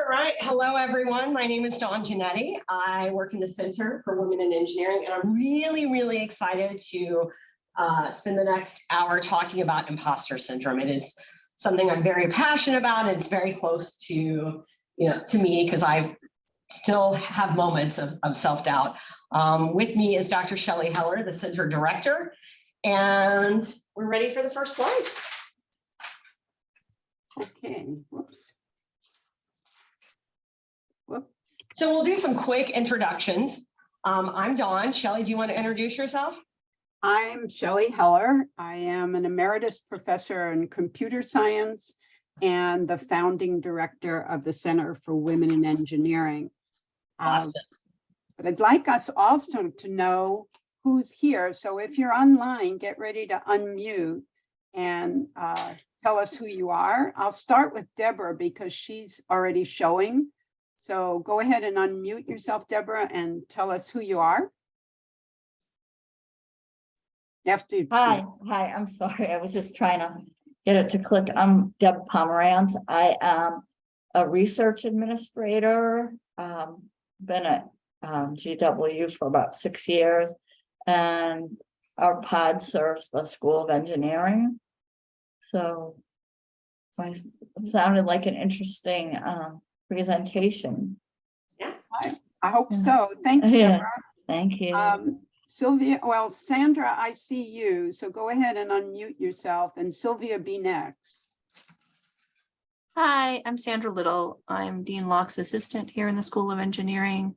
right. Hello, everyone. My name is Dawn Giannetti. I work in the Center for Women in Engineering, and I'm really excited to spend the next hour talking about imposter syndrome. It is something I'm very passionate about, and it's very close to me because I still have moments of self-doubt. With me is Dr. Shelley Heller, the Center Director, and we're ready for the first slide. Okay, whoops. So we'll do some quick introductions. I'm Dawn. Shelley, do you want to introduce yourself? I'm Shelley Heller. I am an emeritus professor in computer science and the founding director of the Center for Women in Engineering. Awesome. But I'd like us also to know who's here. So if you're online, get ready to unmute and tell us who you are. I'll start with Deborah because she's already showing. So go ahead and unmute yourself, Deborah, and tell us who you are. You have to. Hi, I'm sorry. I was just trying to get it to click. I'm Deb Pomerantz. I am a research administrator. Been at GW for about 6 years, and our pod serves the School of Engineering. So it sounded like an interesting presentation. Yeah, I hope so. Thank you, Yeah. Deborah. Thank you. Sylvia, well, Sandra, I see you. So go ahead and unmute yourself, and Sylvia be next. Hi, I'm Sandra Little. I'm Dean Locke's assistant here in the School of Engineering,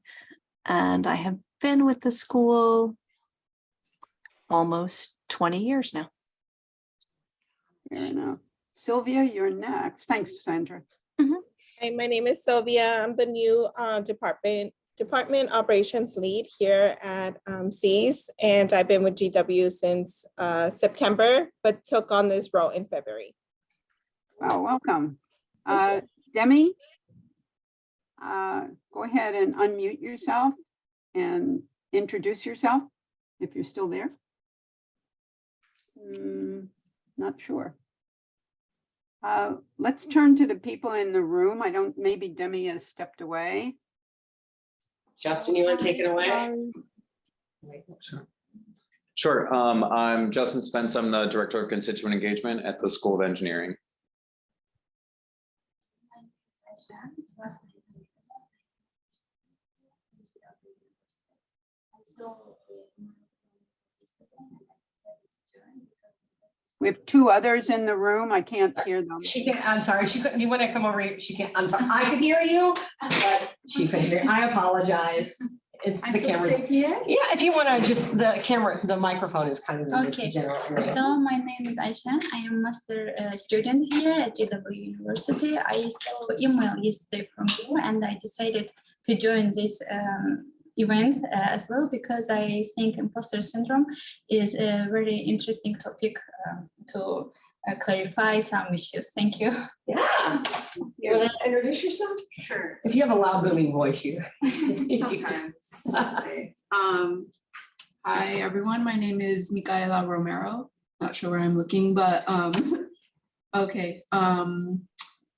and I have been with the school almost 20 years now. Fair enough. Sylvia, you're next. Thanks, Sandra. Hi, my name is Sylvia. I'm the new department operations lead here at SEAS, and I've been with GW since September, but took on this role in February. Wow, welcome. Demi, go ahead and unmute yourself and introduce yourself if you're still there. Not sure. Let's turn to the people in the room. Maybe Demi has stepped away. Justin, you want to take it away? Sure. I'm Justin Spence. I'm the Director of Constituent Engagement at the School of Engineering. We have two others in the room. I can't hear them. She can't, I'm sorry, she couldn't. You want to come over here? She can't, I'm sorry, I could hear you, but she couldn't hear. I apologize. It's the camera. Yeah, if you want to just, the microphone is kind of Okay. general area. So my name is Aisha. I am a master student here at GW University. I saw email yesterday from you, and I decided to join this event as well because I think imposter syndrome is a very interesting topic to clarify some issues. Thank you. Yeah. You want to introduce yourself? Sure. If you have a loud booming voice, you. Sometimes. Hi everyone, my name is Micaela Romero. Not sure where I'm looking, but okay.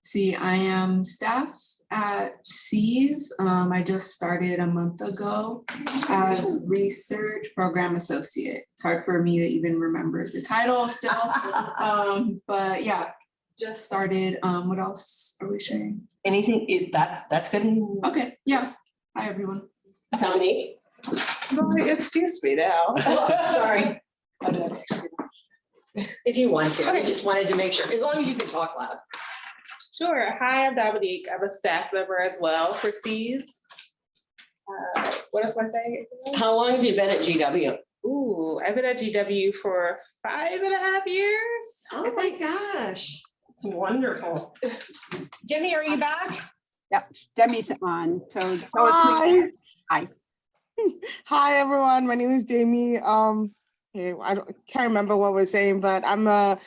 See, I am staff at SEAS. I just started a month ago as research program associate. It's hard for me to even remember the title still. But yeah, just started. What else are we sharing? Anything, that's good. Okay, yeah. Hi everyone. Dominique? Excuse me now. Oh, sorry. If you want to, I just wanted to make sure, as long as you can talk loud. Sure. Hi, I'm Dominique. I'm a staff member as well for SEAS. What else am I saying? How long have you been at GW? Ooh, I've been at GW for 5.5 years. Oh my gosh, it's wonderful. Jimmy, are you back? Yep, Demi's on. So tell us Hi. Hi. Hi everyone. My name is Jamie. Can't remember what we're saying, but I'm a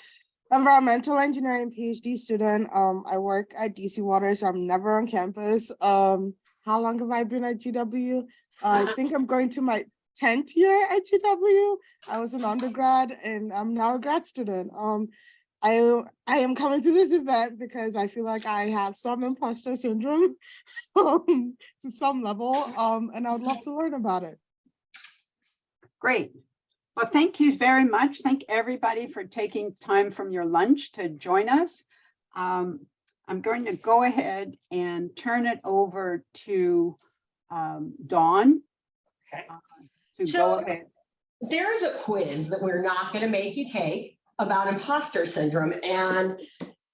environmental engineering PhD student. I work at DC Water, so I'm never on campus. How long have I been at GW? I think I'm going to my 10th year at GW. I was an undergrad and I'm now a grad student. I am coming to this event because I feel like I have some imposter syndrome to some level, and I would love to learn about it. Great. Well, thank you very much. Thank everybody for taking time from your lunch to join us. I'm going to go ahead and turn it over to Dawn. Okay. To So- go ahead. There is a quiz that we're not going to make you take about imposter syndrome, and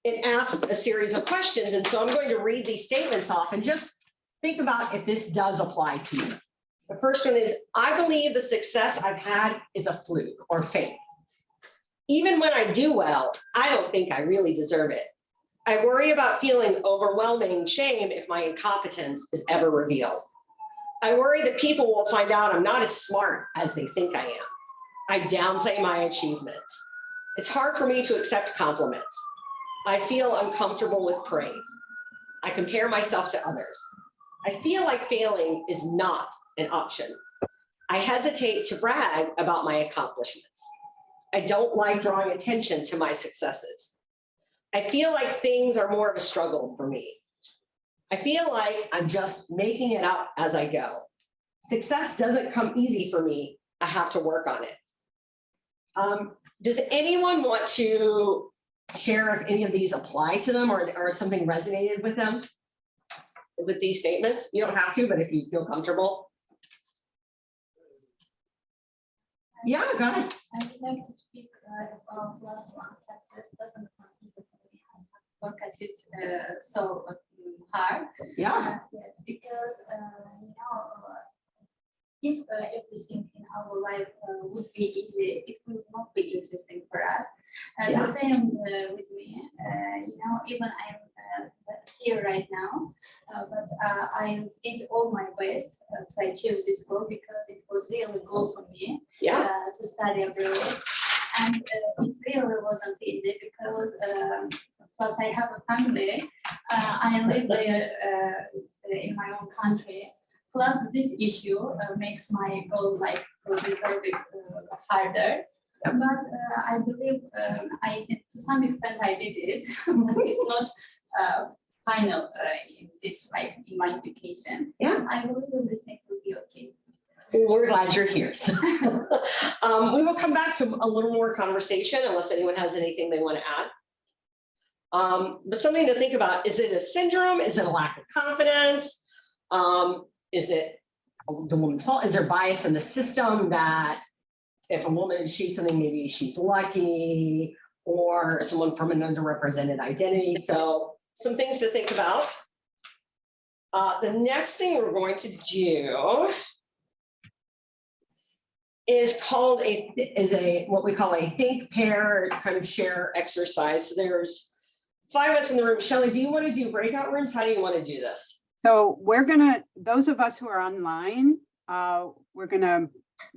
it asked a series of questions. And so I'm going to read these statements off and just think about if this does apply to you. The first one is, I believe the success I've had is a fluke or fake. Even when I do well, I don't think I really deserve it. I worry about feeling overwhelming shame if my incompetence is ever revealed. I worry that people will find out I'm not as smart as they think I am. I downplay my achievements. It's hard for me to accept compliments. I feel uncomfortable with praise. I compare myself to others. I feel like failing is not an option. I hesitate to brag about my accomplishments. I don't like drawing attention to my successes. I feel like things are more of a struggle for me. I feel like I'm just making it up as I go. Success doesn't come easy for me. I have to work on it. Does anyone want to share if any of these apply to them or something resonated with them? With these statements? You don't have to, but if you feel comfortable. Yeah, go ahead. I would like to speak about last one. Success doesn't come easy for me. I have to work at it so hard. Yeah. Yes, because if everything in our life would be easy, it would not be interesting for us. The same with me. Even I'm here right now, but I did all my best to achieve this goal because it was really a goal for me to study abroad. And it really wasn't easy because plus I have a family. I live there in my own country. Plus, this issue makes my goal like to resolve it harder. But I believe to some extent I did it, but it's not final in this like in my education. Yeah. I believe everything will be okay. We're glad you're here. So, we will come back to a little more conversation unless anyone has anything they want to add. But something to think about, is it a syndrome? Is it a lack of confidence? Is it the woman's fault? Is there bias in the system that if a woman achieves something, maybe she's lucky, or someone from an underrepresented identity? So some things to think about. The next thing we're going to do is called what we call a think, pair, kind of share exercise. So there's 5 of us in the room. Shelley, do you want to do breakout rooms? How do you want to do this? So those of us who are online, we're gonna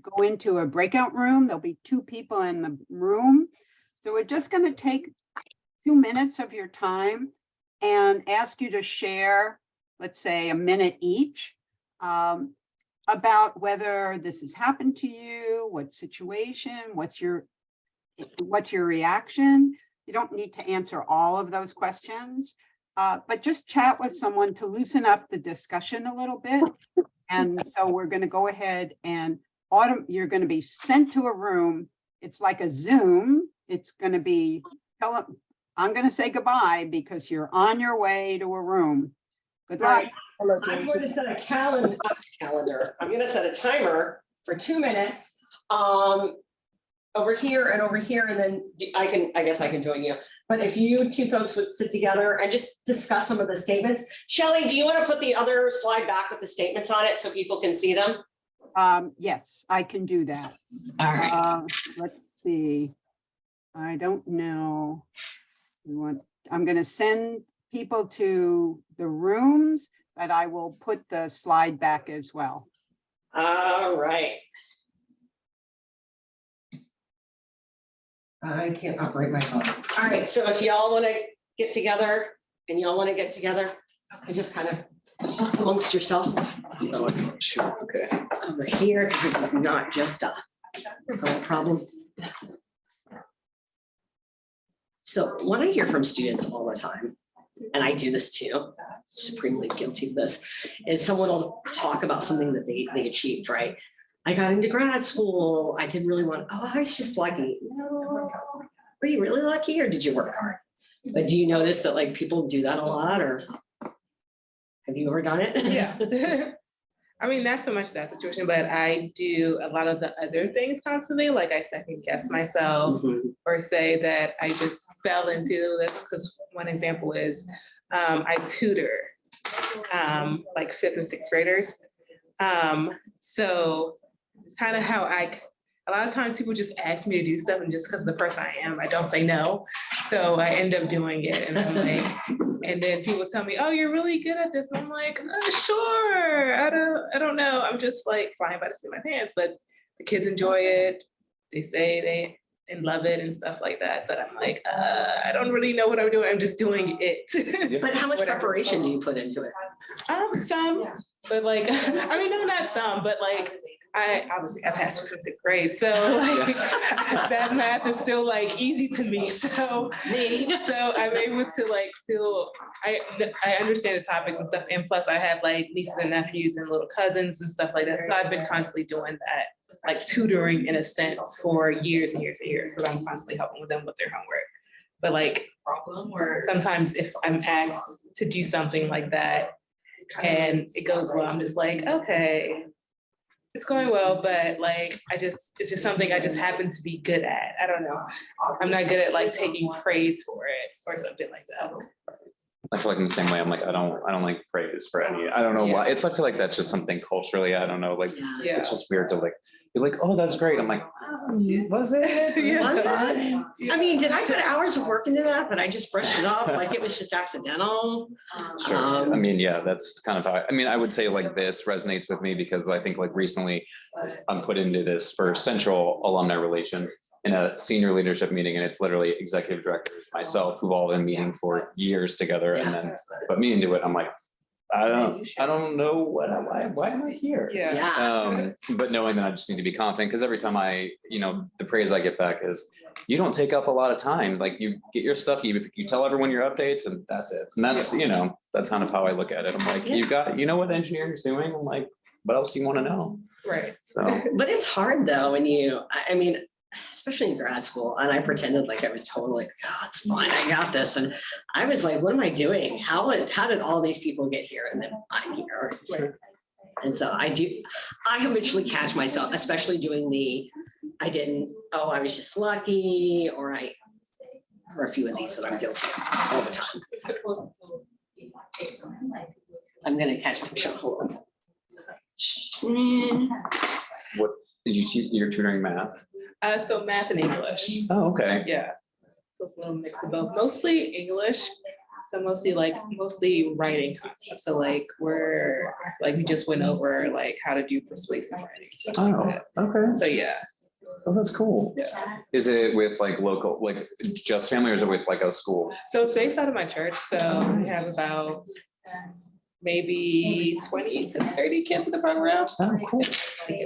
go into a breakout room. There'll be 2 people in the room. So we're just gonna take 2 minutes of your time and ask you to share, let's say, a minute each, about whether this has happened to you, what situation, what's your reaction. You don't need to answer all of those questions. But just chat with someone to loosen up the discussion a little bit. And so we're going to go ahead and you're going to be sent to a room. It's like a Zoom. It's going to be, I'm going to say goodbye because you're on your way to a room. Good luck. I'm going to set a calendar. I'm going to set a timer for 2 minutes over here and over here. And then I guess I can join you. But if you 2 folks would sit together and just discuss some of the statements. Shelley, do you want to put the other slide back with the statements on it so people can see them? Yes, I can do that. All right. Let's see. I don't know. I'm going to send people to the rooms, but I will put the slide back as well. All right. I can't operate my phone. All right, so if y'all want to get together and just kind of amongst yourselves. Sure. Okay. Over here, because it is not just a problem. So what I hear from students all the time, and I do this too, supremely guilty of this, is someone will talk about something that they achieved, right? I got into grad school. I did really want, oh, I was just lucky. No, were you really lucky or did you work hard? But do you notice that like people do that a lot, or have you ever done it? Yeah. I mean, not so much that situation, but I do a lot of the other things constantly. Like I second guess myself or say that I just fell into this. Because one example is I tutor like 5th and 6th graders. So it's kind of how a lot of times people just ask me to do stuff, and just because of the person I am, I don't say no. So I end up doing it, and I'm like, and then people tell me, "Oh, you're really good at this," and I'm like, "Sure, I don't know. I'm just like flying by the seat of my pants." But the kids enjoy it. They say they love it and stuff like that. But I'm like, I don't really know what I'm doing. I'm just doing it. But how much Whatever. preparation do you put into it? Some, but like, I mean, no, not some, but like, I passed 5th and 6th grade, so like, that math is still like easy to me. So I'm able to like still, I understand the topics and stuff, and plus I have like nieces and nephews and little cousins and stuff like that. So I've been constantly doing that, like tutoring in a sense for years and years and years, because I'm constantly helping with them with their homework. But like, sometimes if I'm asked to do something like that and it goes well, I'm just like, okay, it's going well, but like, it's just something I just happen to be good at. I don't know. I'm not good at like taking praise for it or something like that. I feel like in the same way, I'm like, I don't like praise for any, I don't know why. I feel like that's just something culturally, I don't know, like, Yeah. it's just weird to like, you're like, oh, that's great. I'm like, was it? Yeah. Was it? I mean, did I put hours of work into that, but I just brushed it off like it was just accidental? Sure. I mean, yeah, that's kind of how, I mean, I would say like this resonates with me because I think like recently I'm put into this for Central Alumni Relations in a senior leadership meeting, and it's literally executive directors, myself, who've all been meeting for years together, and then put me into it. I'm like, I don't know why am I here? Yeah. But knowing that I just need to be confident, because every time the praise I get back is, you don't take up a lot of time. Like you get your stuff, you tell everyone your updates, and that's it. And that's, that's kind of how I look at it. I'm like, you know what engineering is doing? I'm like, what else do you want to know? Right. So, But it's hard though, when I mean, especially in grad school, and I pretended like I was totally, oh, it's fine, I got this. And I was like, what am I doing? How did all these people get here? And then I'm here. Right. And so I habitually catch myself, especially doing I was just lucky, or a few of these that I'm guilty of all the time. I'm gonna catch myself. Hold on. what you're tutoring math? So math and English. Oh, okay. Yeah. So it's a little mix of both. Mostly English. So mostly writing concepts. So like we just went over like how to do persuasive writing. Stuff like that. Okay. So yeah. Oh, that's cool. Yeah. Is it with like local, like just family, or is it with like a school? So it's based out of my church. So we have about maybe 20 to 30 kids in the program. Oh, cool.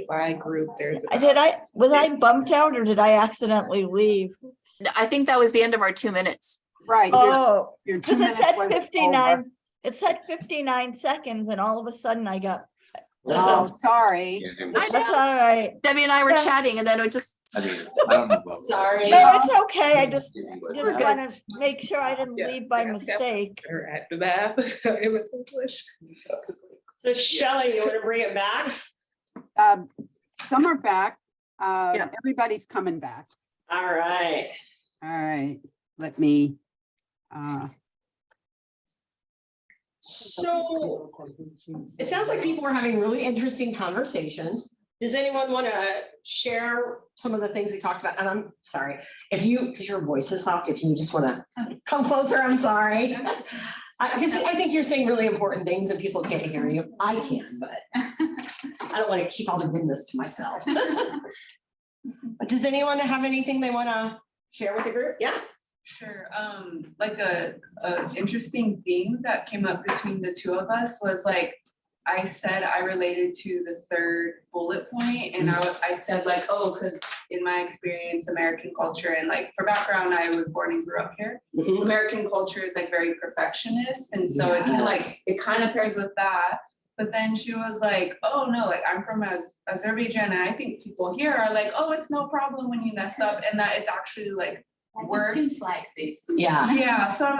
By group, there's Was I bumped out or did I accidentally leave? I think that was the end of our 2 minutes. Right. Oh, your 2 because it minutes said was 59, over. it said 59 seconds and all of a sudden I got, Oh, sorry. that's all right. Debbie and I were Yeah. chatting, and then it just. I don't know. Sorry. No, it's okay. I just We're good. want to make sure I didn't Yeah, leave by yeah. mistake. Or at the math. It was English. So Shelley, you want to bring it back? Some are back. Yeah. Everybody's coming back. All right. All right, let me. So it sounds like people are having really interesting conversations. Does anyone want to share some of the things we talked about? And I'm sorry, because your voice is soft, if you just want to come closer, I'm sorry. Because I think you're saying really important things and people can't hear you. I can, but I don't want to keep all the goodness to myself. But does anyone have anything they want to share with the group? Yeah. Sure. Like a interesting thing that came up between the two of us was like, I said I related to the third bullet point, and I said like, oh, because in my experience, American culture, and like for background, I was born and grew up here. Mhm. American culture is like very perfectionist, and so it kind of pairs with that. But then she was like, oh no, like I'm from Azerbaijan, and I think people here are like, oh, it's no problem when you mess up, and that it's actually like worse. It seems like this. Yeah. Yeah, so I'm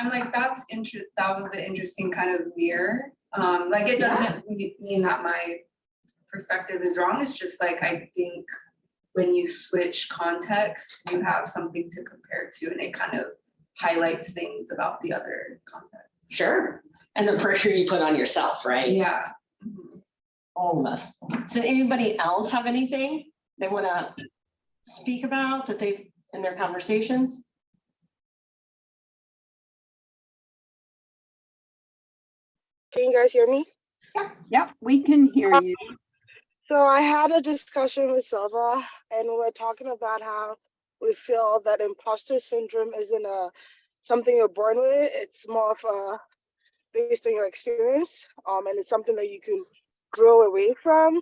like, that was an interesting kind of mirror. Like it doesn't mean that my perspective is wrong. It's just like, I think when you switch context, you have something to compare to, and it kind of highlights things about the other context. Sure. And the pressure you put on yourself, right? Yeah. Mhm. All of us. So anybody else have anything they want to speak about that they've in their conversations? Can you guys hear me? Yep, we can hear you. So I had a discussion with Silva, and we were talking about how we feel that imposter syndrome isn't something you're born with. It's more of based on your experience, and it's something that you can grow away from.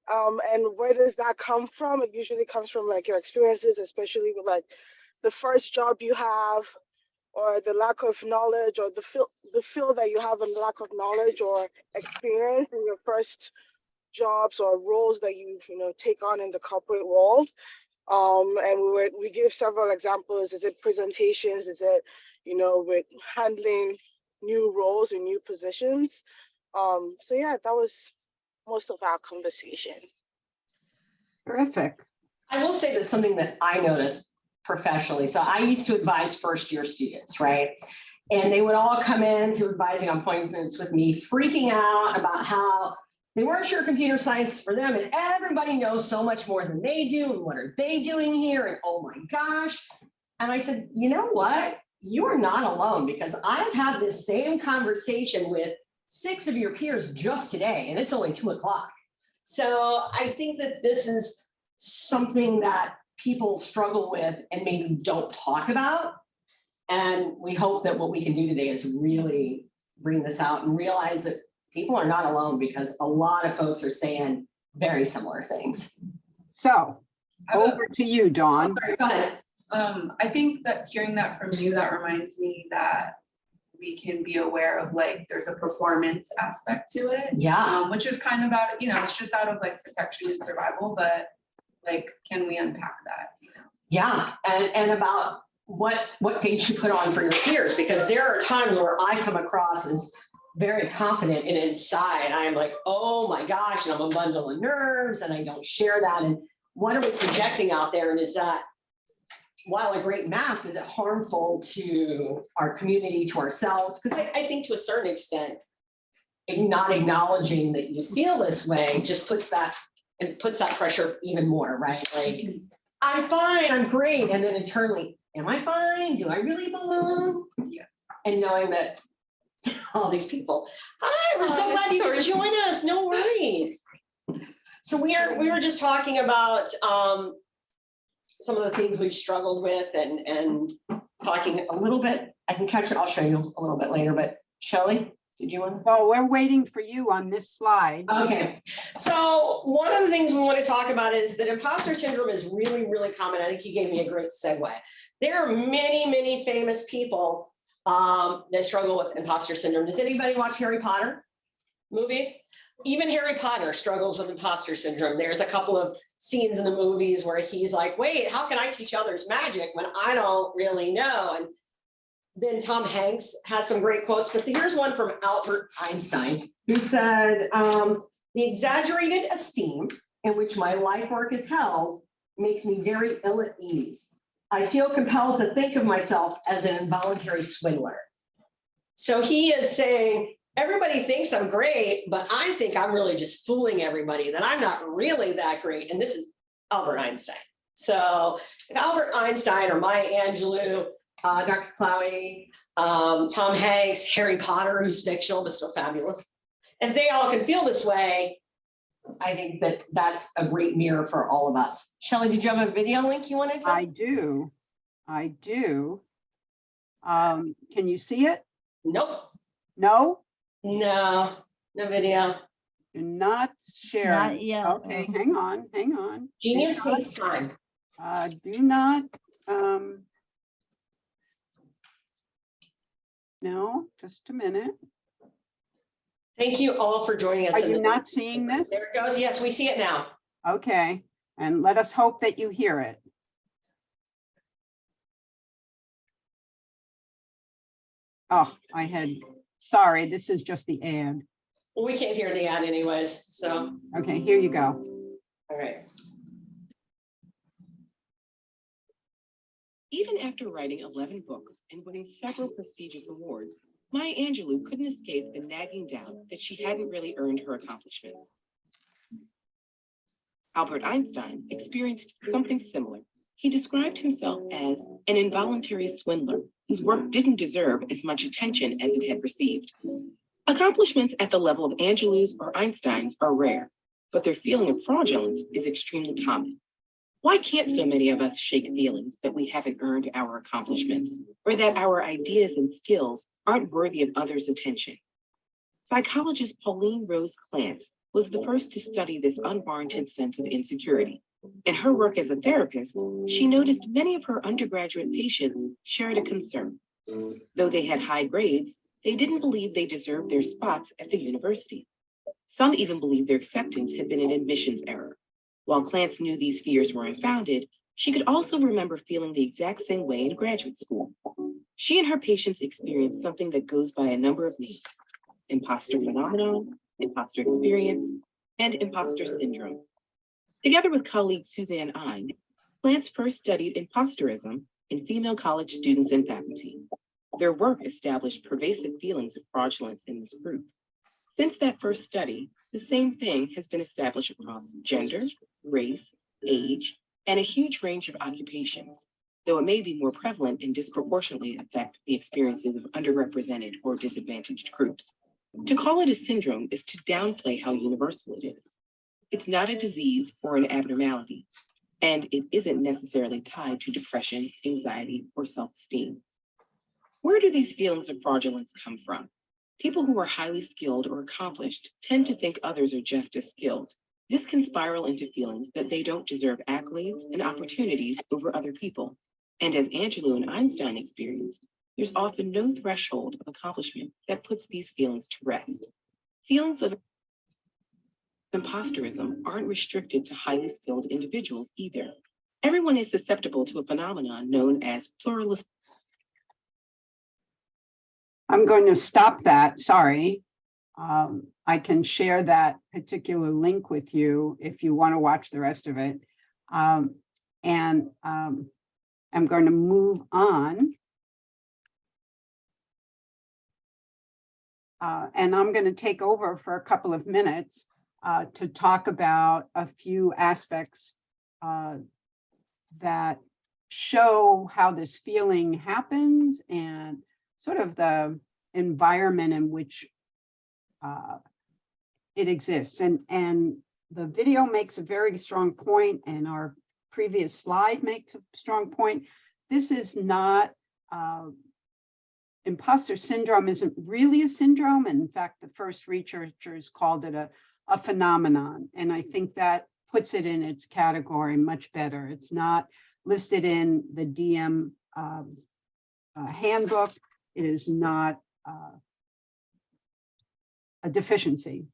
And where does that come from? It usually comes from like your experiences, especially with like the first job you have, or the lack of knowledge, or the feel that you have a lack of knowledge or experience in your first jobs or roles that you take on in the corporate world. And we give several examples. Is it presentations? Is it with handling new roles and new positions? So yeah, that was most of our conversation. Terrific. I will say that something that I noticed professionally. So I used to advise first year students, right? And they would all come in to advising appointments with me, freaking out about how they weren't sure computer science for them, and everybody knows so much more than they do, and what are they doing here, and oh my gosh. And I said, you know what? You are not alone, because I've had this same conversation with 6 of your peers just today, and it's only 2 o'clock. So I think that this is something that people struggle with and maybe don't talk about. And we hope that what we can do today is really bring this out and realize that people are not alone, because a lot of folks are saying very similar things. So over to you, Dawn. Sorry, go ahead. I think that hearing that from you, that reminds me that we can be aware of like there's a performance aspect to it. Yeah. Which is kind of about, it's just out of like protection and survival, but like, can we unpack that? Yeah, and about what face you put on for your peers, because there are times where I come across as very confident, and inside I am like, oh my gosh, and I'm a bundle of nerves, and I don't share that. And what are we projecting out there? And is that, while a great mask, is it harmful to our community, to ourselves? Because I think to a certain extent, not acknowledging that you feel this way just puts that pressure even more, right? Like, I'm fine, I'm great. And then internally, am I fine? Do I really belong? Yeah. And knowing that all these people, hi, we're so glad you could join us. No worries. So we were just talking about some of the things we've struggled with, and talking a little bit. I can catch it. I'll show you a little bit later. But Shelley, did you want to? Well, we're waiting for you on this slide. Okay. So one of the things we want to talk about is that imposter syndrome is really, really common. I think you gave me a great segue. There are many, many famous people that struggle with imposter syndrome. Does anybody watch Harry Potter movies? Even Harry Potter struggles with imposter syndrome. There's a couple of scenes in the movies where he's like, wait, how can I teach others magic when I don't really know? And then Tom Hanks has some great quotes, but here's one from Albert Einstein, who said, the exaggerated esteem in which my life work is held makes me very ill at ease. I feel compelled to think of myself as an involuntary swindler. So he is saying, everybody thinks I'm great, but I think I'm really just fooling everybody, that I'm not really that great. And this is Albert Einstein. So if Albert Einstein or Maya Angelou, Dr. Clowney, Tom Hanks, Harry Potter, who's fictional but still fabulous, if they all can feel this way, I think that that's a great mirror for all of us. Shelley, did you have a video link you wanted to? I do. Can you see it? Nope. No? No. No video. Do not share. Not yet. Okay, hang on. Genius takes time. Do not, no, just a minute. Thank you all for joining us. Are you not seeing this? There it goes. Yes, we see it now. Okay, and let us hope that you hear it. Oh, sorry, this is just the ad. Well, we can't hear the ad anyways, so, Okay, here you go. all right. Even after writing 11 books and winning several prestigious awards, Maya Angelou couldn't escape the nagging doubt that she hadn't really earned her accomplishments. Albert Einstein experienced something similar. He described himself as an involuntary swindler whose work didn't deserve as much attention as it had received. Accomplishments at the level of Angelou's or Einstein's are rare, but their feeling of fraudulence is extremely common. Why can't so many of us shake feelings that we haven't earned our accomplishments, or that our ideas and skills aren't worthy of others' attention? Psychologist Pauline Rose Clance was the first to study this unwarranted sense of insecurity. In her work as a therapist, she noticed many of her undergraduate patients shared a concern. Though they had high grades, they didn't believe they deserved their spots at the university. Some even believed their acceptance had been an admissions error. While Clance knew these fears were unfounded, she could also remember feeling the exact same way in graduate school. She and her patients experienced something that goes by a number of names: imposter phenomenon, imposter experience, and imposter syndrome. Together with colleague Suzanne Ine, Clance first studied imposterism in female college students and faculty. Their work established pervasive feelings of fraudulence in this group. Since that first study, the same thing has been established across gender, race, age, and a huge range of occupations, though it may be more prevalent and disproportionately affect the experiences of underrepresented or disadvantaged groups. To call it a syndrome is to downplay how universal it is. It's not a disease or an abnormality, and it isn't necessarily tied to depression, anxiety, or self-esteem. Where do these feelings of fraudulence come from? People who are highly skilled or accomplished tend to think others are just as skilled. This can spiral into feelings that they don't deserve accolades and opportunities over other people. And as Angelou and Einstein experienced, there's often no threshold of accomplishment that puts these feelings to rest. Feelings of imposterism aren't restricted to highly skilled individuals either. Everyone is susceptible to a phenomenon known as pluralistic. I'm going to stop that, sorry. I can share that particular link with you if you want to watch the rest of it. I'm going to move on. And I'm going to take over for a couple of minutes to talk about a few aspects that show how this feeling happens and sort of the environment in which it exists. And the video makes a very strong point, and our previous slide makes a strong point. This is not, imposter syndrome isn't really a syndrome. And in fact, the first researchers called it a phenomenon. And I think that puts it in its category much better. It's not listed in the DM handbook. It is not a deficiency.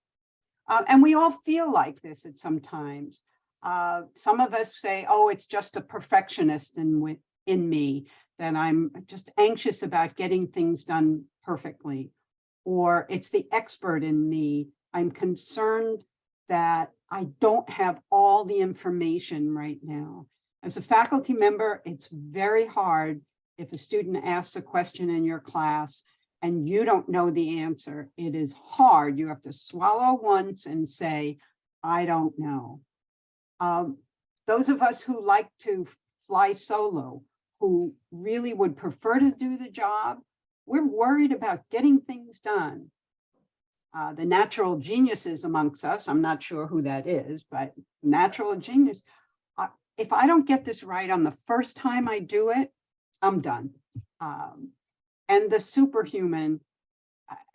And we all feel like this at some times. Some of us say, oh, it's just a perfectionist in me, that I'm just anxious about getting things done perfectly. Or it's the expert in me. I'm concerned that I don't have all the information right now. As a faculty member, it's very hard if a student asks a question in your class and you don't know the answer. It is hard. You have to swallow once and say, I don't know. Those of us who like to fly solo, who really would prefer to do the job, we're worried about getting things done. The natural geniuses amongst us, I'm not sure who that is, but natural genius, if I don't get this right on the first time I do it, I'm done. And the superhuman,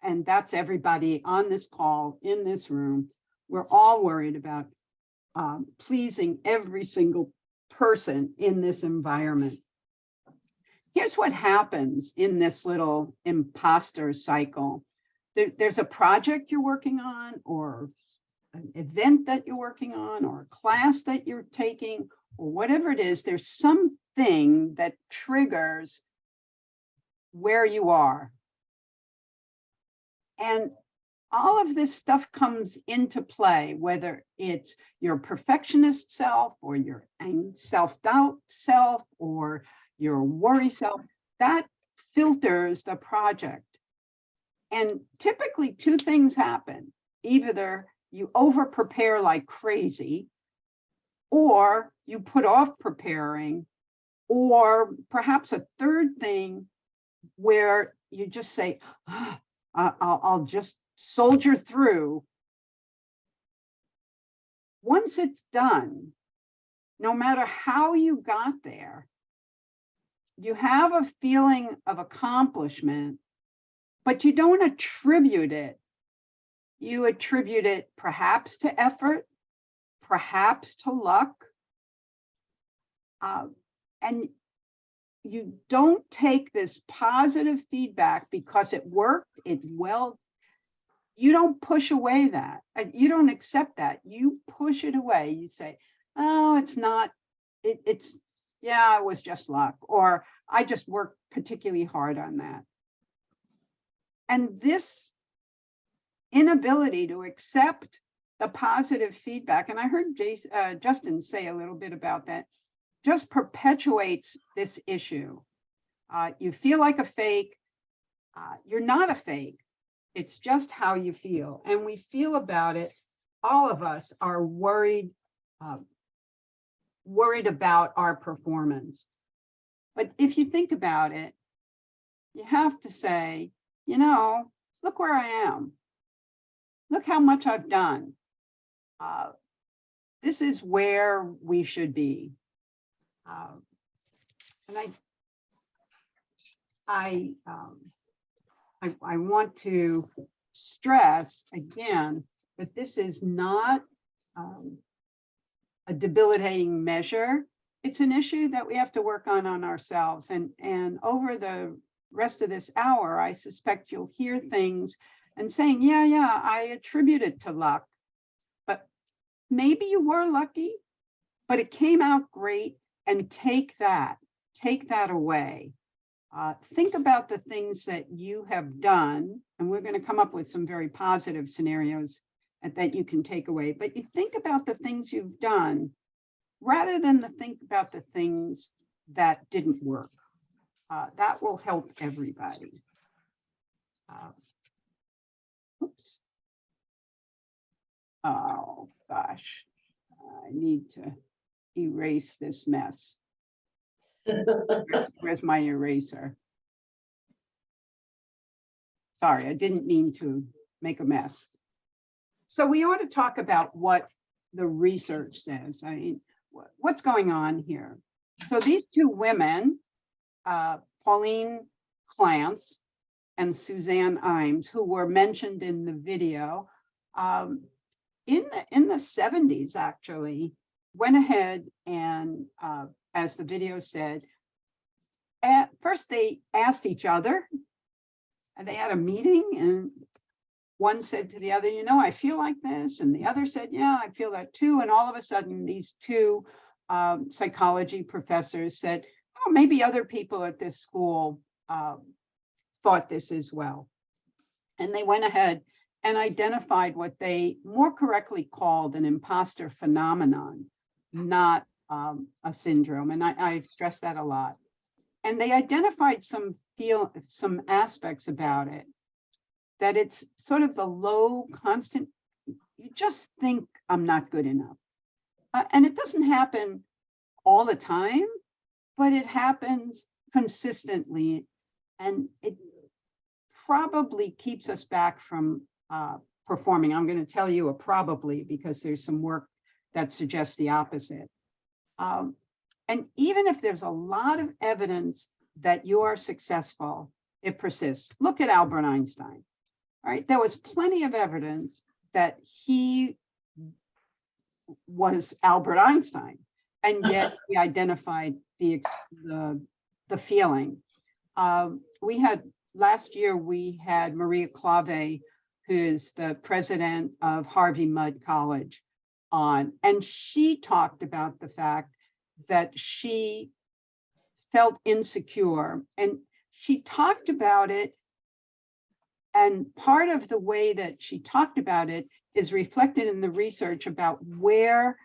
and that's everybody on this call, in this room. We're all worried about pleasing every single person in this environment. Here's what happens in this little imposter cycle. There's a project you're working on, or an event that you're working on, or a class that you're taking, or whatever it is. There's something that triggers where you are. And all of this stuff comes into play, whether it's your perfectionist self, or your self-doubt self, or your worry self, that filters the project. And typically 2 things happen. Either you over prepare like crazy, or you put off preparing, or perhaps a third thing where you just say, I'll just soldier through. Once it's done, no matter how you got there, you have a feeling of accomplishment, but you don't attribute it. You attribute it perhaps to effort, perhaps to luck, and you don't take this positive feedback because it worked, you don't push away that. You don't accept that. You push it away. You say, oh, it's not, yeah, it was just luck, or I just worked particularly hard on that. And this inability to accept the positive feedback, and I heard Justin say a little bit about that, just perpetuates this issue. You feel like a fake. You're not a fake. It's just how you feel. And we feel about it. All of us are worried about our performance. But if you think about it, you have to say, look where I am. Look how much I've done. This is where we should be. And I want to stress again that this is not a debilitating measure. It's an issue that we have to work on ourselves. And over the rest of this hour, I suspect you'll hear things and saying, yeah, I attribute it to luck. But maybe you were lucky, but it came out great. And take that away. Think about the things that you have done, and we're going to come up with some very positive scenarios that you can take away. But you think about the things you've done rather than think about the things that didn't work. That will help everybody. Oops. Oh, gosh. I need to erase this mess. Where's my eraser? Sorry, I didn't mean to make a mess. So we ought to talk about what the research says. I mean, what's going on here? So these 2 women, Pauline Clance and Suzanne Imes, who were mentioned in the video, in the 70s, actually, went ahead and, as the video said, at first they asked each other, and they had a meeting, and one said to the other, I feel like this, and the other said, yeah, I feel that too. And all of a sudden, these 2 psychology professors said, oh, maybe other people at this school thought this as well. And they went ahead and identified what they more correctly called an imposter phenomenon, not a syndrome. And I stress that a lot. And they identified some aspects about it, that it's sort of the low constant, you just think I'm not good enough. And it doesn't happen all the time, but it happens consistently. And it probably keeps us back from performing. I'm going to tell you a probably, because there's some work that suggests the opposite. And even if there's a lot of evidence that you are successful, it persists. Look at Albert Einstein. All right, there was plenty of evidence that he was Albert Einstein, and yet he identified the feeling. We had last year, we had Maria Clave, who is the president of Harvey Mudd College, on, and she talked about the fact that she felt insecure, and she talked about it. And part of the way that she talked about it is reflected in the research about where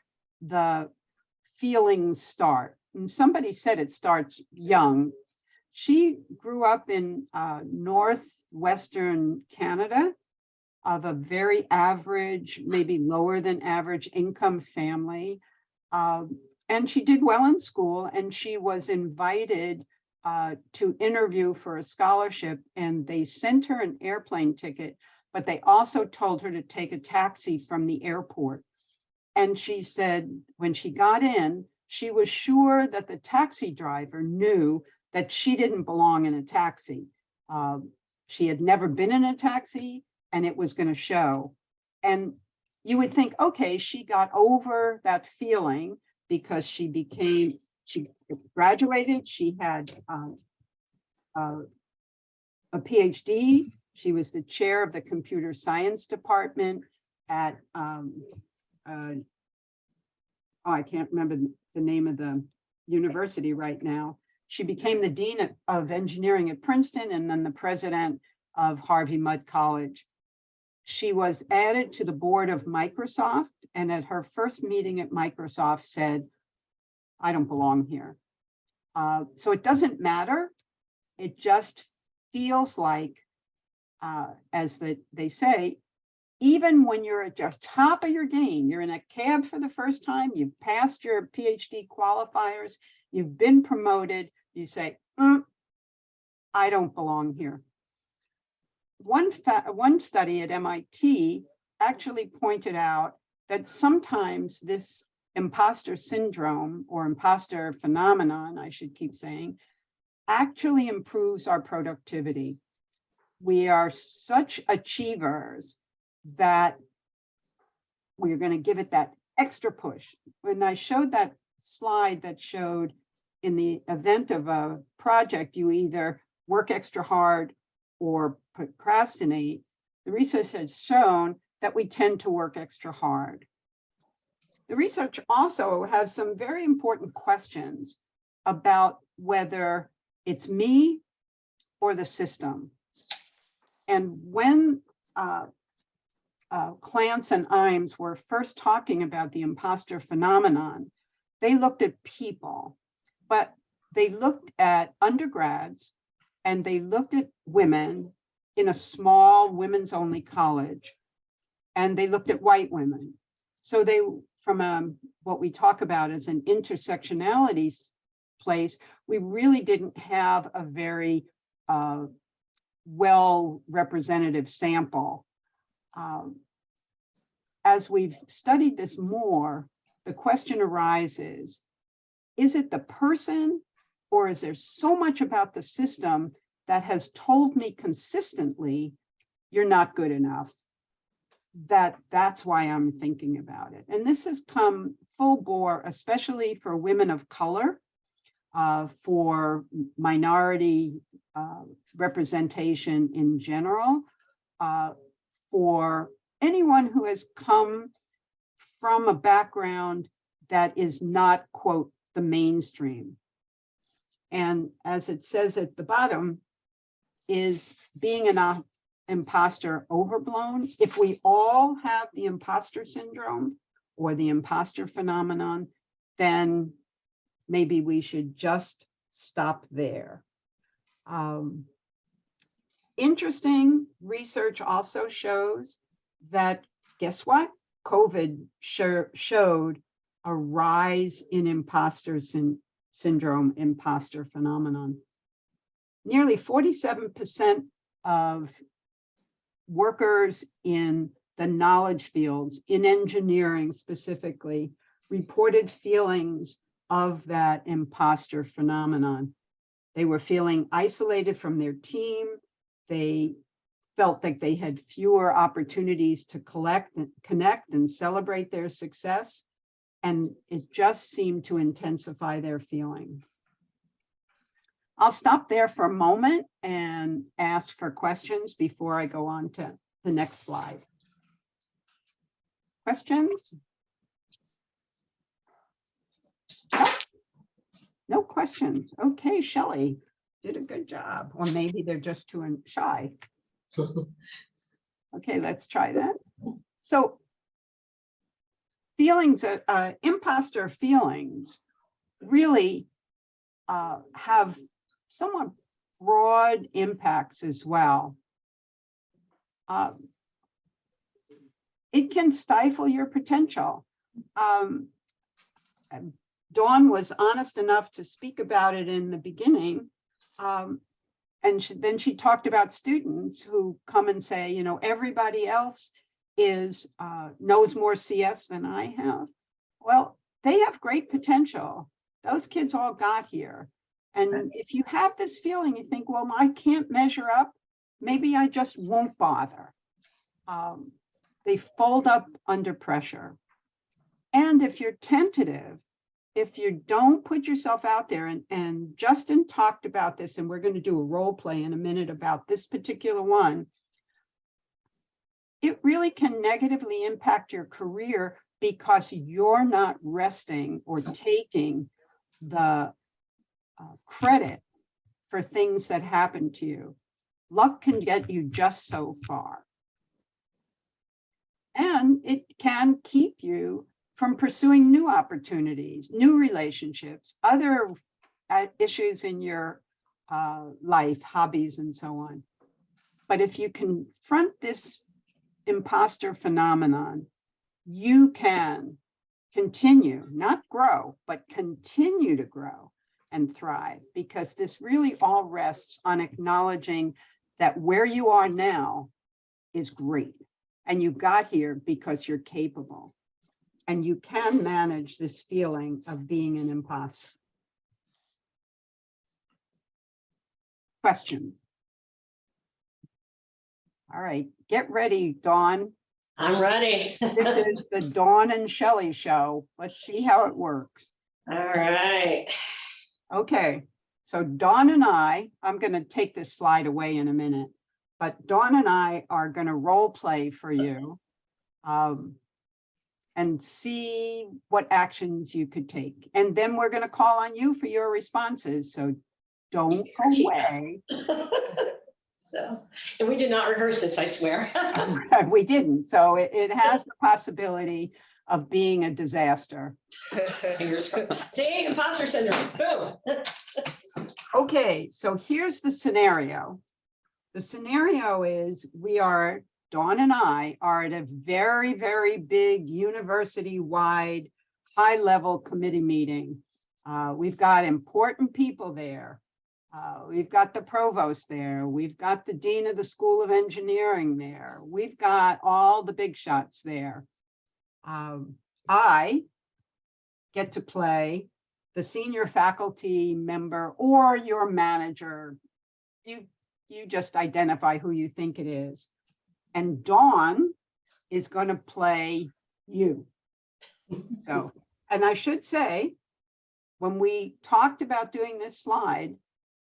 the feelings start. And somebody said it starts young. She grew up in northwestern Canada of a very average, maybe lower than average income family. And she did well in school, and she was invited to interview for a scholarship, and they sent her an airplane ticket, but they also told her to take a taxi from the airport. And she said when she got in, she was sure that the taxi driver knew that she didn't belong in a taxi. She had never been in a taxi, and it was going to show. And you would think, okay, she got over that feeling because she graduated, she had a PhD. She was the chair of the computer science department at, I can't remember the name of the university right now. She became the dean of engineering at Princeton, and then the president of Harvey Mudd College. She was added to the board of Microsoft, and at her first meeting at Microsoft said, I don't belong here. So it doesn't matter. It just feels like, as they say, even when you're at the top of your game, you're in a cab for the first time, you've passed your PhD qualifiers, you've been promoted, you say, I don't belong here. One study at MIT actually pointed out that sometimes this imposter syndrome, or imposter phenomenon, I should keep saying, actually improves our productivity. We are such achievers that we're going to give it that extra push. When I showed that slide that showed in the event of a project, you either work extra hard or procrastinate, the research has shown that we tend to work extra hard. The research also has some very important questions about whether it's me or the system. And when Clance and Imes were first talking about the imposter phenomenon, they looked at people, but they looked at undergrads and they looked at women in a small women's only college, and they looked at white women. So they, from what we talk about as an intersectionality place, we really didn't have a very well representative sample. As we've studied this more, the question arises, is it the person, or is there so much about the system that has told me consistently, you're not good enough, that's why I'm thinking about it. And this has come full bore, especially for women of color, for minority representation in general, for anyone who has come from a background that is not, quote, the mainstream. And as it says at the bottom, is being an imposter overblown? If we all have the imposter syndrome or the imposter phenomenon, then maybe we should just stop there. Interesting research also shows that, guess what? COVID showed a rise in imposter syndrome, imposter phenomenon. Nearly 47% of workers in the knowledge fields, in engineering specifically, reported feelings of that imposter phenomenon. They were feeling isolated from their team. They felt like they had fewer opportunities to connect and celebrate their success. And it just seemed to intensify their feeling. I'll stop there for a moment and ask for questions before I go on to the next slide. Questions? No questions. Okay, Shelley did a good job. Or maybe they're just too shy. Okay, let's try that. So feelings, imposter feelings really have somewhat broad impacts as well. It can stifle your potential. Dawn was honest enough to speak about it in the beginning. And then she talked about students who come and say, you know, everybody else knows more CS than I have. Well, they have great potential. Those kids all got here. And if you have this feeling, you think, well, I can't measure up, maybe I just won't bother. They fold up under pressure. And if you're tentative, if you don't put yourself out there, and Justin talked about this, and we're going to do a role play in a minute about this particular one, it really can negatively impact your career because you're not resting or taking the credit for things that happen to you. Luck can get you just so far. And it can keep you from pursuing new opportunities, new relationships, other issues in your life, hobbies, and so on. But if you confront this imposter phenomenon, you can continue, not grow, but continue to grow and thrive, because this really all rests on acknowledging that where you are now is great. And you got here because you're capable. And you can manage this feeling of being an imposter. Questions? All right, get ready, Dawn. I'm ready. This is the Dawn and Shelley show. Let's see how it works. All right. Okay, so Dawn and I'm going to take this slide away in a minute, but Dawn and I are going to role play for you and see what actions you could take. And then we're going to call on you for your responses. So don't go away. So, and we did not rehearse this, I swear. We didn't. So it has the possibility of being a disaster. Fingers crossed. See, imposter syndrome, boom. Okay, so here's the scenario. The scenario is Dawn and I are at a very, very big university-wide high-level committee meeting. We've got important people there. We've got the provost there. We've got the dean of the School of Engineering there. We've got all the big shots there. I get to play the senior faculty member or your manager. You just identify who you think it is. And Dawn is going to play you. So, and I should say, when we talked about doing this slide,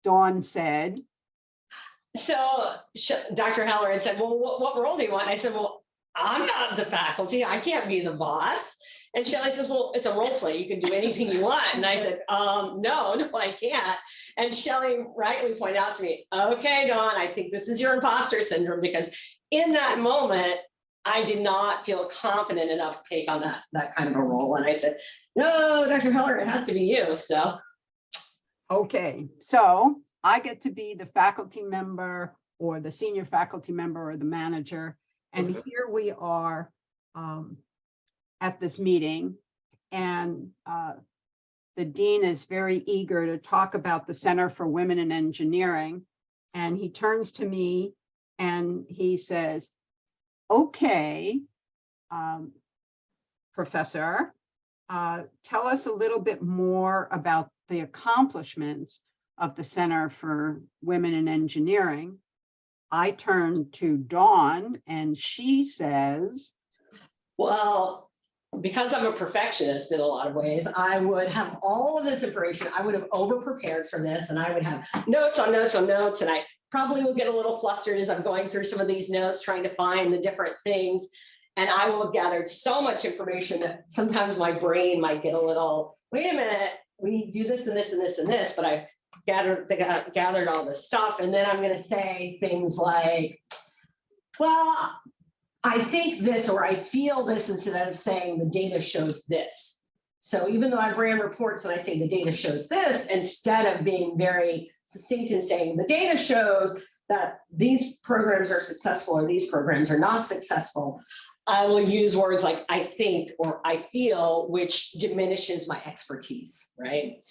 Dawn said. So Dr. Heller had said, well, what role do you want? And I said, well, I'm not the faculty. I can't be the boss. And Shelley says, well, it's a role play. You can do anything you want. And I said, no, I can't. And Shelley rightly pointed out to me, okay, Dawn, I think this is your imposter syndrome, because in that moment, I did not feel confident enough to take on that kind of a role. And I said, no, Dr. Heller, it has to be you. So. Okay, so I get to be the faculty member or the senior faculty member or the manager. And here we are at this meeting, and the dean is very eager to talk about the Center for Women in Engineering. And he turns to me and he says, okay, Professor, tell us a little bit more about the accomplishments of the Center for Women in Engineering. I turn to Dawn and she says, Well, because I'm a perfectionist in a lot of ways, I would have all of this information. I would have over prepared for this and I would have notes on notes on notes. And I probably will get a little flustered as I'm going through some of these notes, trying to find the different things. And I will have gathered so much information that sometimes my brain might get a little, wait a minute, we do this and this and this and this, but I've gathered all this stuff. And then I'm going to say things like, well, I think this, or I feel this, instead of saying the data shows this. So even though I ran reports and I say the data shows this, instead of being very succinct and saying the data shows that these programs are successful or these programs are not successful, I will use words like I think or I feel, which diminishes my expertise, right?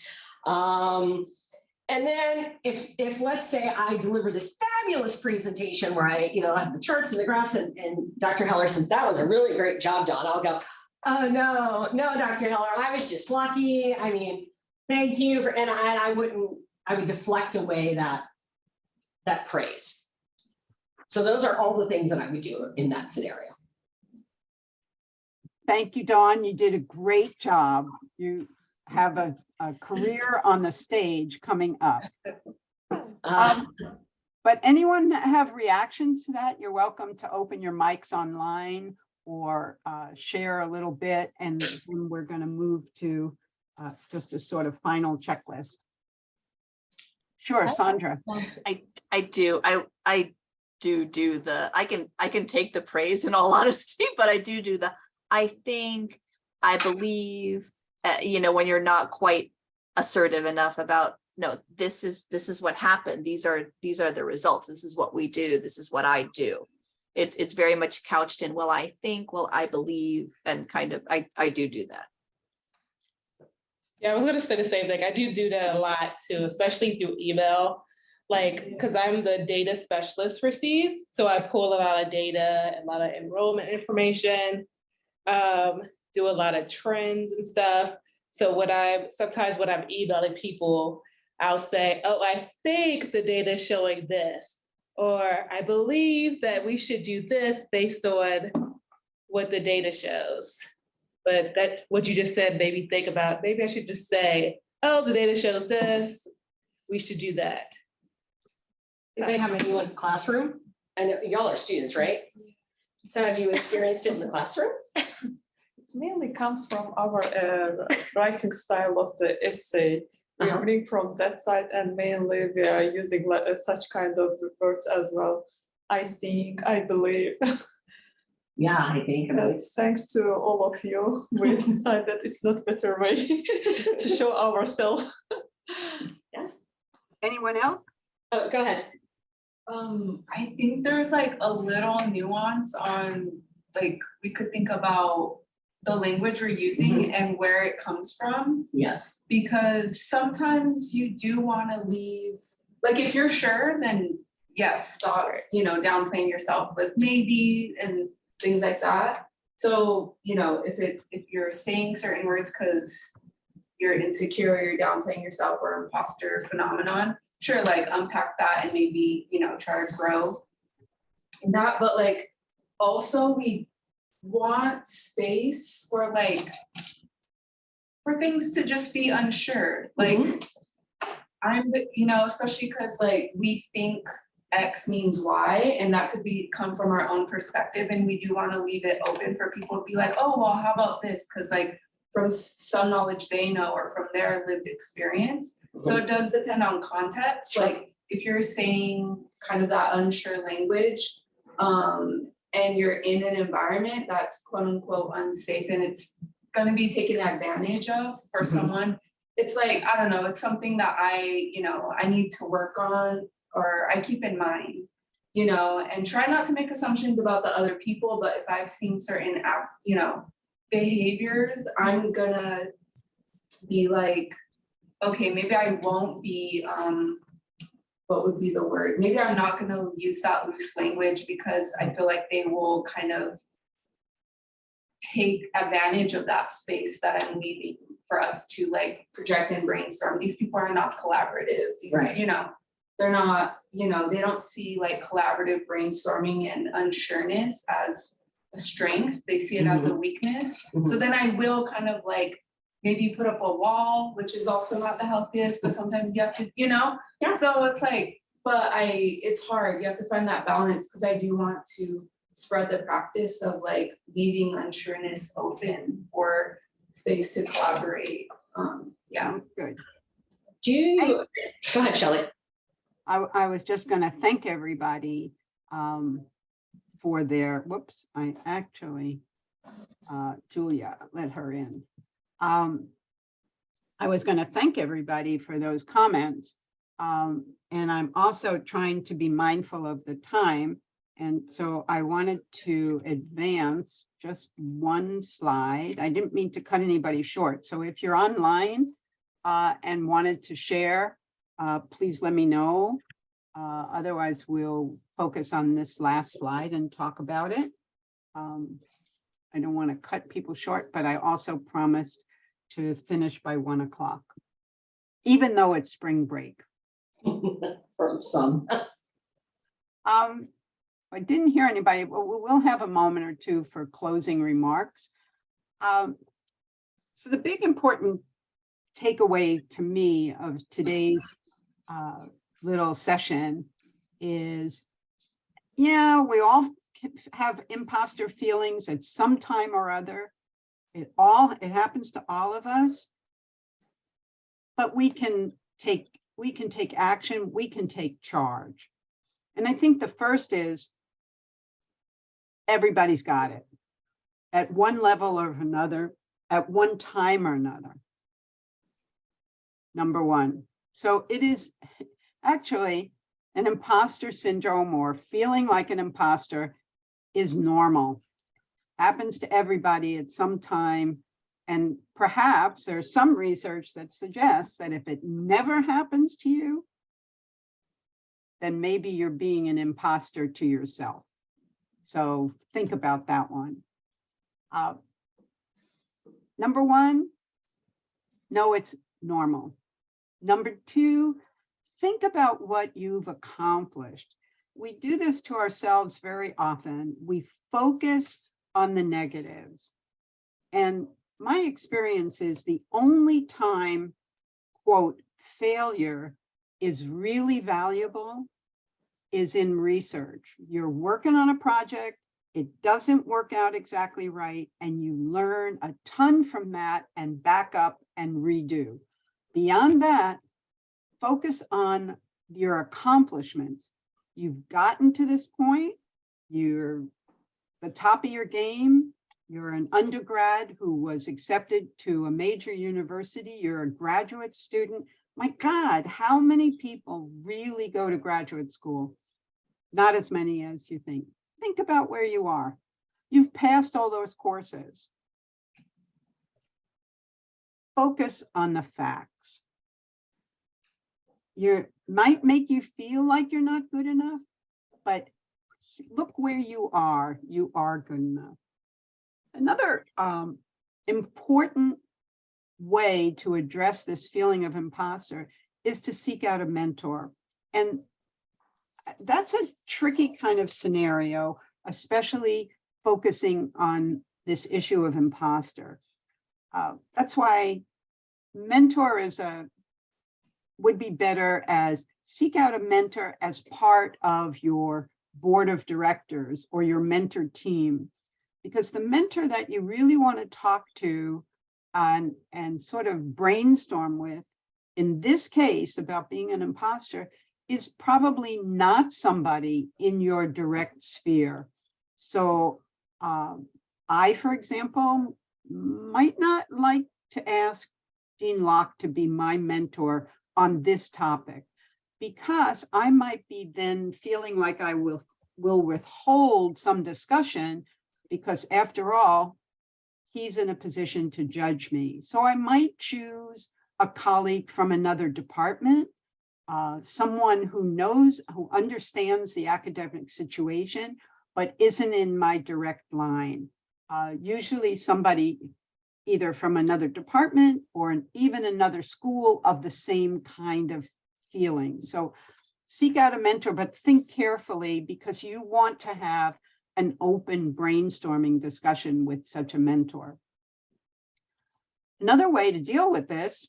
And then if let's say I deliver this fabulous presentation where I have the charts and the graphs and Dr. Heller says, that was a really great job, Dawn. I'll go, oh, no, Dr. Heller, I was just lucky. I mean, thank you for, and I would deflect away that praise. So those are all the things that I would do in that scenario. thank you, Dawn. You did a great job. You have a career on the stage coming up. But anyone have reactions to that? You're welcome to open your mics online or share a little bit, and then we're going to move to just a sort of final checklist. Sure, Sandra. I do the, I can take the praise in all honesty, but I do the, I think, I believe, when you're not quite assertive enough about, no, this is what happened. These are the results. This is what we do. This is what I do. It's very much couched in, well, I think, well, I believe, and kind of, I do that. Yeah, I was gonna say the same thing. I do that a lot too, especially through email. Like, because I'm the data specialist for C's, so I pull a lot of data, a lot of enrollment information, do a lot of trends and stuff. So sometimes when I'm emailing people, I'll say, oh, I think the data is showing this, or I believe that we should do this based on what the data shows. But that, what you just said, made me think about, maybe I should just say, oh, the data shows this, we should do that. Did they have anyone in the classroom? I know y'all are students, right? So have you experienced it in the classroom? It mainly comes from our writing style of the essay. We bring from that side, and mainly we are using such kind of words as well. I think, I believe. Yeah, I think. Thanks to all of you, we decided it's not better way to show ourselves. Yeah. Anyone else? Oh, go ahead. I think there's like a little nuance on, like, we could think about the language we're using and where it comes from. Yes. Because sometimes you do want to leave, like, if you're sure, then yes, stop, downplaying yourself with maybe and things like that. So, if you're saying certain words because you're insecure, or you're downplaying yourself, or imposter phenomenon, sure, like, unpack that and maybe, try to grow in that. But like, also we want space for things to just be unsure. Like, I'm, especially because like we think X means Y, and that could come from our own perspective, and we do want to leave it open for people to be like, oh, well, how about this? Because like, from some knowledge they know or from their lived experience. So it does depend on context. Like, if you're saying kind of that unsure language, and you're in an environment that's quote unquote unsafe, and it's going to be taken advantage of for someone, it's like, I don't know, it's something that I need to work on, or I keep in mind, and try not to make assumptions about the other people. But if I've seen certain, behaviors, I'm gonna be like, okay, maybe I won't be, what would be the word? Maybe I'm not gonna use that loose language because I feel like they will kind of take advantage of that space that I'm leaving for us to like project and brainstorm. These people are not collaborative. These, right. they're not, you know, they don't see like collaborative brainstorming and unsureness as a strength. They see it as a weakness. So then I will kind of like maybe put up a wall, which is also not the healthiest, but sometimes you have to, you know? Yeah. So it's like, but it's hard. You have to find that balance because I do want to spread the practice of like leaving unsureness open for space to collaborate. Yeah. Good. Do you, go ahead, Shelley. I was just going to thank everybody for their, whoops, I actually, Julia, let her in. I was going to thank everybody for those comments. And I'm also trying to be mindful of the time. And so I wanted to advance just one slide. I didn't mean to cut anybody short. So if you're online and wanted to share, please let me know. Otherwise, we'll focus on this last slide and talk about it. I don't want to cut people short, but I also promised to finish by 1 o'clock, even though it's spring break. From some. I didn't hear anybody, but we'll have a moment or two for closing remarks. So the big important takeaway to me of today's little session is, yeah, we all have imposter feelings at some time or other. It happens to all of us, but we can take action, we can take charge. And I think the first is everybody's got it at one level or another, at one time or another. Number one. So it is actually an imposter syndrome, or feeling like an imposter is normal. Happens to everybody at some time. And perhaps there's some research that suggests that if it never happens to you, then maybe you're being an imposter to yourself. So think about that one. Number one, no, it's normal. Number two, think about what you've accomplished. We do this to ourselves very often. We focus on the negatives. And my experience is the only time, quote, failure is really valuable is in research. You're working on a project, it doesn't work out exactly right, and you learn a ton from that and back up and redo. Beyond that, focus on your accomplishments. You've gotten to this point, you're the top of your game, you're an undergrad who was accepted to a major university, you're a graduate student. My God, how many people really go to graduate school? Not as many as you think. Think about where you are. You've passed all those courses. Focus on the facts. You might make you feel like you're not good enough, but look where you are good enough. Another important way to address this feeling of imposter is to seek out a mentor. And that's a tricky kind of scenario, especially focusing on this issue of imposter. That's why mentor would be better as seek out a mentor as part of your board of directors or your mentor team, because the mentor that you really want to talk to and sort of brainstorm with, in this case about being an imposter, is probably not somebody in your direct sphere. So I, for example, might not like to ask Dean Locke to be my mentor on this topic, because I might be then feeling like I will withhold some discussion, because after all, he's in a position to judge me. So I might choose a colleague from another department, someone who understands the academic situation, but isn't in my direct line. Usually somebody either from another department or even another school of the same kind of feeling. So seek out a mentor, but think carefully because you want to have an open brainstorming discussion with such a mentor. Another way to deal with this,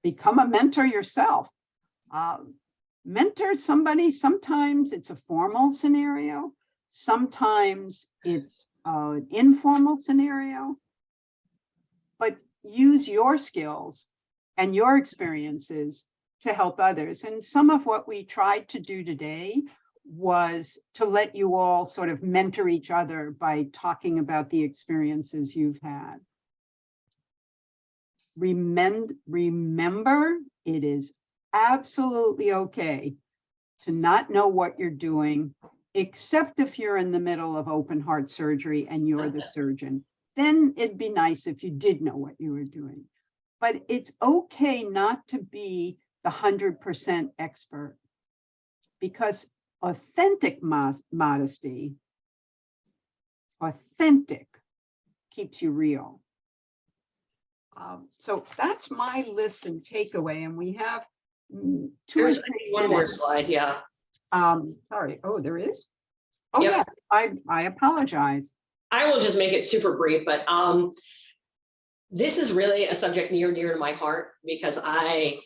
become a mentor yourself. Mentor somebody, sometimes it's a formal scenario, sometimes it's an informal scenario, but use your skills and your experiences to help others. And some of what we tried to do today was to let you all sort of mentor each other by talking about the experiences you've had. Remember, it is absolutely okay to not know what you're doing, except if you're in the middle of open heart surgery and you're the surgeon. Then it'd be nice if you did know what you were doing. But it's okay not to be the 100% expert, because authentic modesty, authentic, keeps you real. So that's my list and takeaway, and we have 2 or There's 3 one more minutes. slide, yeah. Sorry, oh, there is? Oh, Yep. yes, I apologize. I will just make it super brief, but this is really a subject near and dear to my heart because I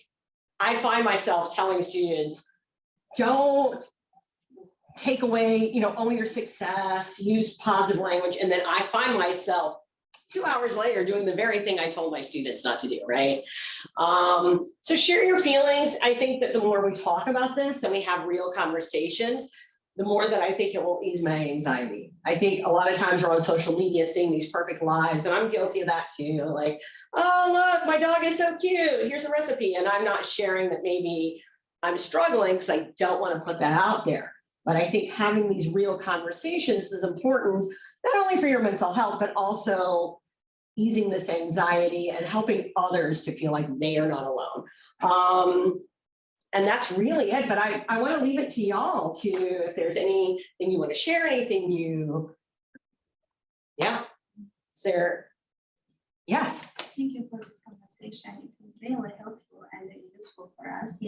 find myself telling students, don't take away, own your success, use positive language. And then I find myself 2 hours later doing the very thing I told my students not to do, right? So share your feelings. I think that the more we talk about this and we have real conversations, the more that I think it will ease my anxiety. I think a lot of times we're on social media seeing these perfect lives, and I'm guilty of that too. Like, oh, look, my dog is so cute. Here's a recipe. And I'm not sharing that maybe I'm struggling because I don't want to put that out there. But I think having these real conversations is important, not only for your mental health, but also easing this anxiety and helping others to feel like they are not alone. And that's really it. But I want to leave it to y'all to, if there's anything you want to share, anything you, yeah. Is there, yes. Thank you for this conversation. It was really helpful and useful for us.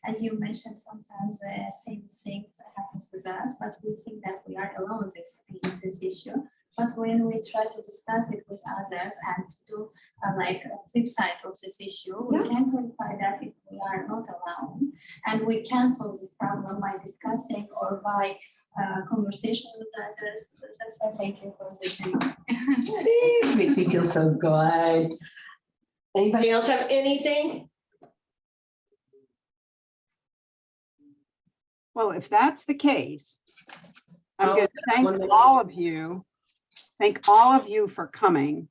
As you mentioned, sometimes the same things happens with us, but we think that we are alone in this issue. But when we try to discuss it with others and to do like a flip side of this issue, we can clarify that if we are not alone, and we can solve this problem by discussing or by conversation with others. That's why thank you for this. See, this makes me feel so good. Anybody else have anything? Well, if that's the case, I'm Oh, going to thank 1 minute. all of you. Thank all of you for coming.